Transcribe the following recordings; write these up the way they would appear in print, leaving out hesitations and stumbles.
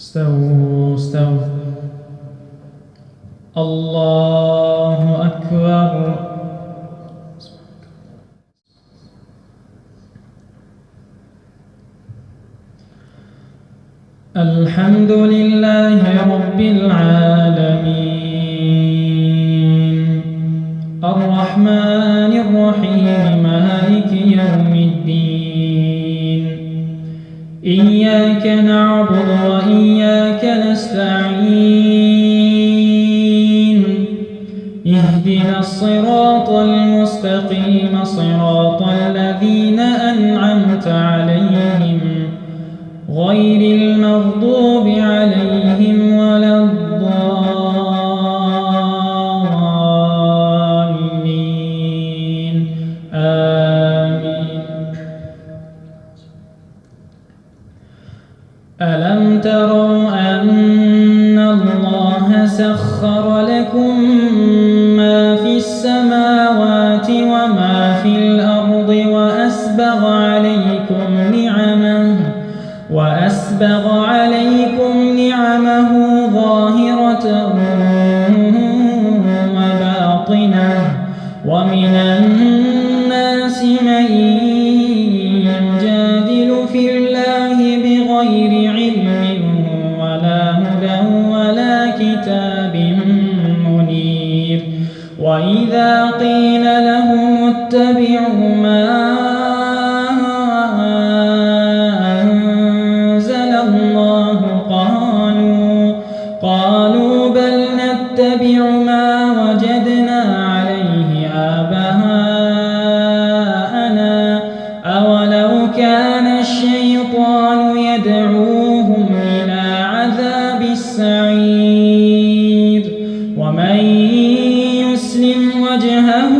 استووا استووا. الله أكبر. الحمد لله رب العالمين الرحمن الرحيم مالك يوم الدين إياك نعبد وإياك نستعين اهدنا الصراط المستقيم صراط الذين أنعمت عليهم غير المغضوب عليهم ولا الضالين آمين. ألم تروا أن الله سخر لكم ما في السماوات وما في الأرض وأسبغ عليكم نعمه ظاهرة وباطنة ومن الناس من يجادل في الله بغير علم ولا هدى ولا كتاب منير وإذا قيل لهم اتبعوا ما قالوا بل نتبع ما وجدنا عليه آباءنا أولو كان الشيطان يدعوهم إلى عذاب السعير ومن يسلم وجهه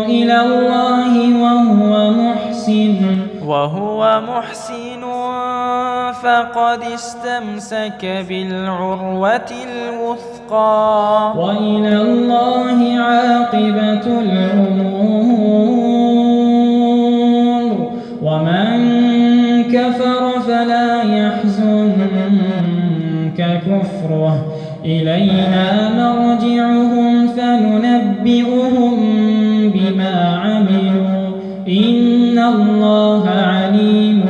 إلى الله وهو محسن فقد استمسك بالعروة الوثقى وإلى الله عاقبة الأمور ومن كفر فلا يحزنك كفره إلينا مرجعهم فننبئهم بما عملوا إن الله عليم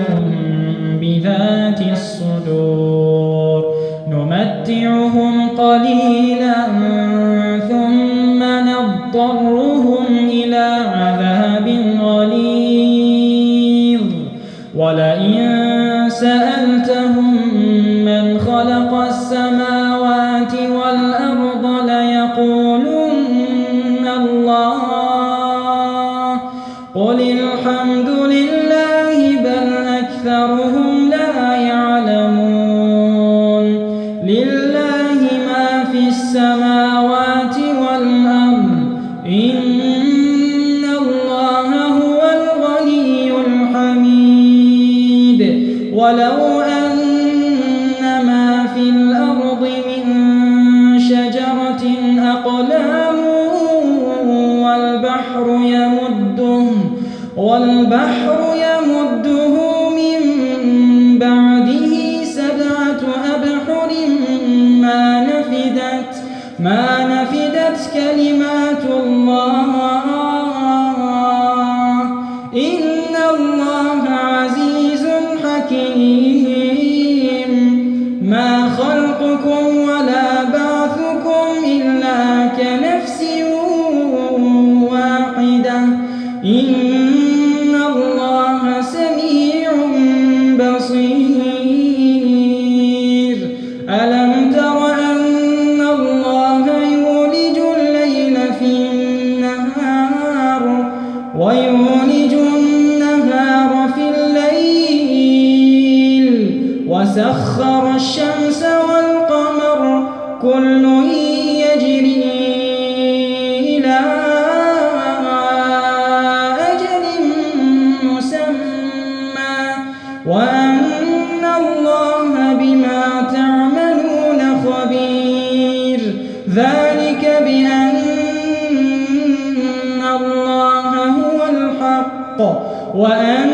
بذات الصدور نمتعهم قليلا ثم نضطرهم إلى عذاب غليظ ولئن سألتهم من خلق السماوات والأرض ليقولن الله قل الحمد لله بل أكثرهم لا يعلمون لله ما في السماوات والأرض إن الله هو الغني الحميد ولو أن ما في الأرض من شجرة أقلام والبحر يمده من بعده 7 أبحر ما نفدت كلمات الله إن الله عزيز حكيم ما خلقكم ولا بعثكم إلا كنفس واحدة إن الله سميع بصير ألم تر أن الله يولج الليل في النهار ويولج النهار في الليل وسخر الشمس والقمر كل يجري إلى وأن الله بما تعملون خبير ذلك بأن الله هو الحق وأن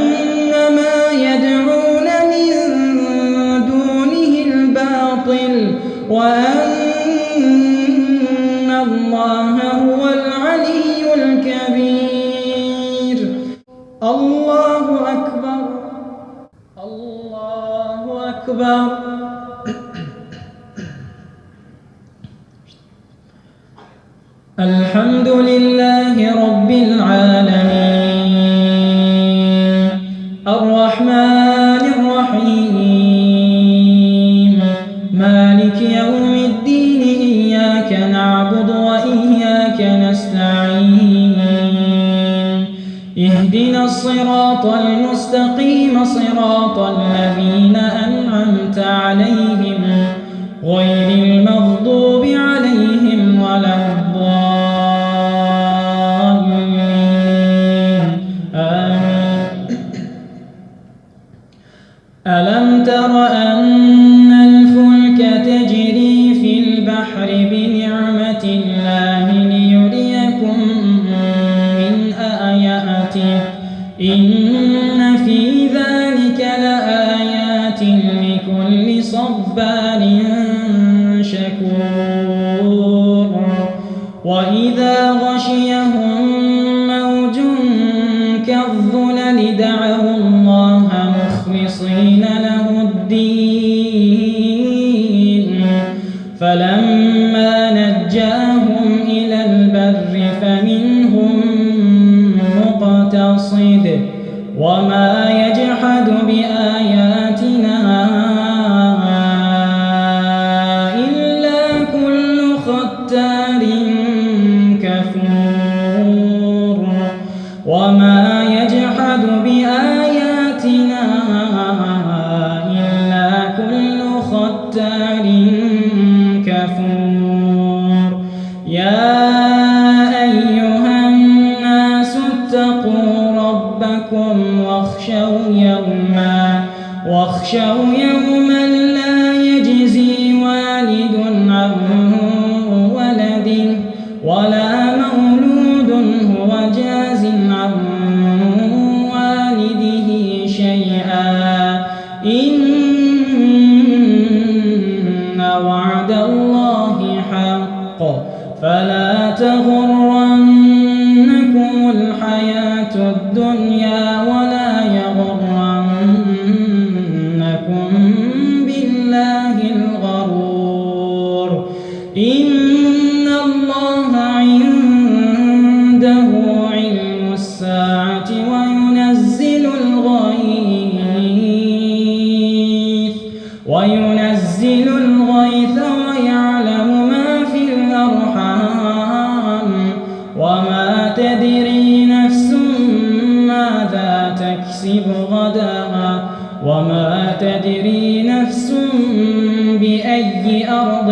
ما يدعون من أكبر. الحمد لله رب العالمين الرحمن الرحيم مالك يوم الدين إياك نعبد وإياك نستعين اهدنا الصراط المستقيم صراط الذين أنعمت عليهم غير المغضوب عليهم ولا الضالين آمين. ألم تر أن الفلك تجري في البحر بنعمة الله ليريكم من آياته إن في ذلك لآيات لكل صبار شكور. وإذا غشيهم موج كالظلل دعوا الله مخلصين له الدين فلما نجاهم إلى البر فمنهم مقتصد وما يجحد بآياتنا إلا كل ختار كفور. وما يجحد بآياتنا إلا كل ختار كفور. يا أيها الناس اتقوا ربكم واخشوا يوما لا يجزي والد عن ولده ولا مولود هو جاز عن والده شيئا إن وعد الله حق فلا تغرنكم الحياة الدنيا ولا يغرنكم بالله الغرور. إن الله عنده علم الساعة وينزل الغيث ويعلم ما في الأرحام وما تدري نفس ماذا تكسب غدا وما تدري نفس بأي أرض